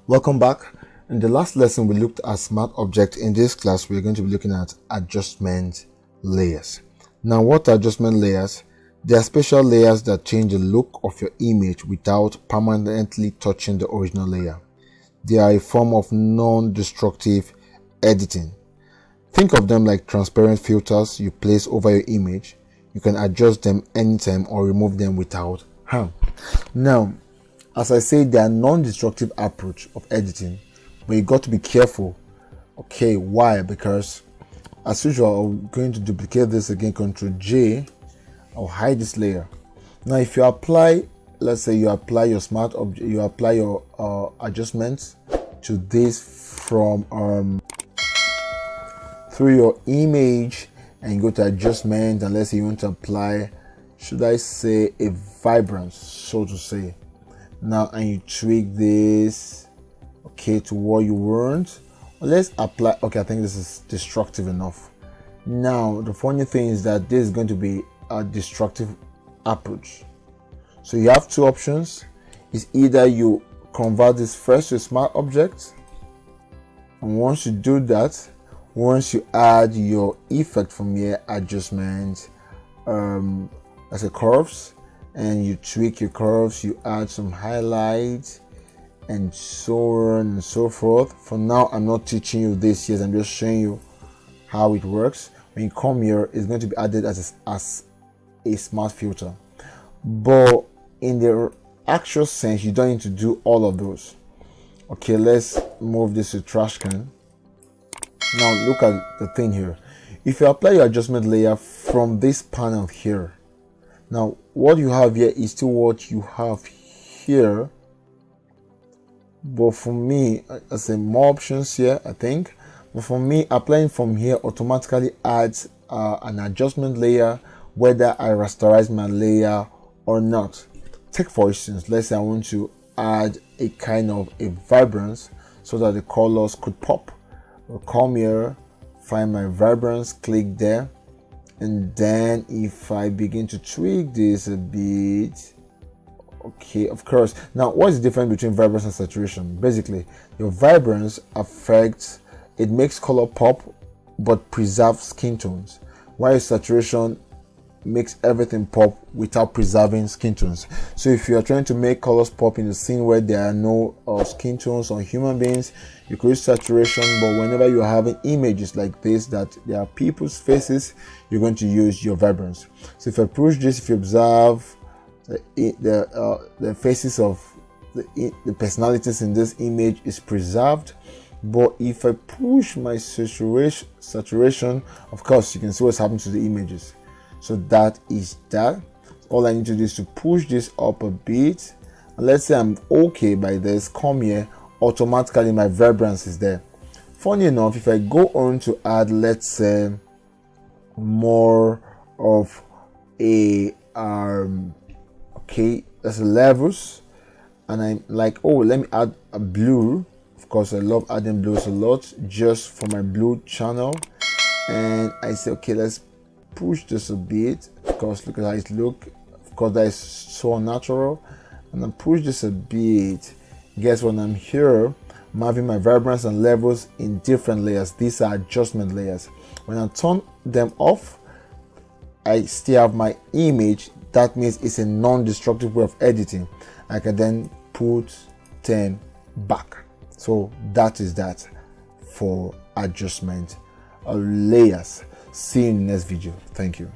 Welcome back. In the last lesson, we looked at smart objects. In this class, we're going to be looking at adjustment layers. Now, what are adjustment layers? They are special layers that change the look of your image without permanently touching the original layer. They are a form of non-destructive editing. Think of them like transparent filters you place over your image. You can adjust them anytime or remove them without harm. Now, as I say, they are non-destructive approach of editing, but you got to be careful. Okay, why? Because as usual, I'm going to duplicate this again, Ctrl J. I'll hide this layer. Now, if you apply, let's say you apply your smart object, you apply your adjustments to this from through your image, and you go to adjustment, and let's say you want to apply, should I say, a vibrance, so to say. Now, and you tweak this, okay, to what you want. Well, let's apply. Okay, I think this is destructive enough. Now, the funny thing is that this is going to be a destructive approach. So you have two options. It's either you convert this first to a smart object, and once you do that, once you add your effect from here, adjustment, as a curves, and you tweak your curves, you add some highlights and so on and so forth. For now, I'm not teaching you this yet, I'm just showing you how it works. When you come here, it's going to be added as a smart filter, but in the actual sense, you don't need to do all of those. Okay, let's move this to trash can. Now look at the thing here. If you apply your adjustment layer from this panel here, now what you have here is still what you have here, but for me, I say more options here, I think. But for me, applying from here automatically adds an adjustment layer whether I rasterize my layer or not. Take for instance, let's say I want to add a kind of a vibrance so that the colors could pop. I'll come here, find my vibrance, click there, and then if I begin to tweak this a bit, okay, of course. Now, what is the difference between vibrance and saturation? Basically, your vibrance affects, it makes color pop but preserves skin tones, while saturation makes everything pop without preserving skin tones. So if you are trying to make colors pop in a scene where there are no skin tones on human beings, you could use saturation. But whenever you're having images like this that there are people's faces, you're going to use your vibrance. So if I push this, if you observe the faces of the personalities in this image is preserved. But if I push my saturation, of course you can see what's happening to the images. So that is that. All I need to do is to push this up a bit, and let's say I'm okay by this, come here, automatically my vibrance is there. Funny enough, if I go on to add, let's say, more of a okay, that's levels, and I'm like, oh, let me add a blue. Of course, I love adding blues a lot just for my blue channel, and I say, okay, let's push this a bit. Of course, look at how it look. Of course, that is so natural. And then push this a bit. Guess when I'm here, I'm having my vibrance and levels in different layers. These are adjustment layers. When I turn them off, I still have my image. That means it's a non-destructive way of editing. I can then put them back. So that is that for adjustment layers. See you in the next video. Thank you.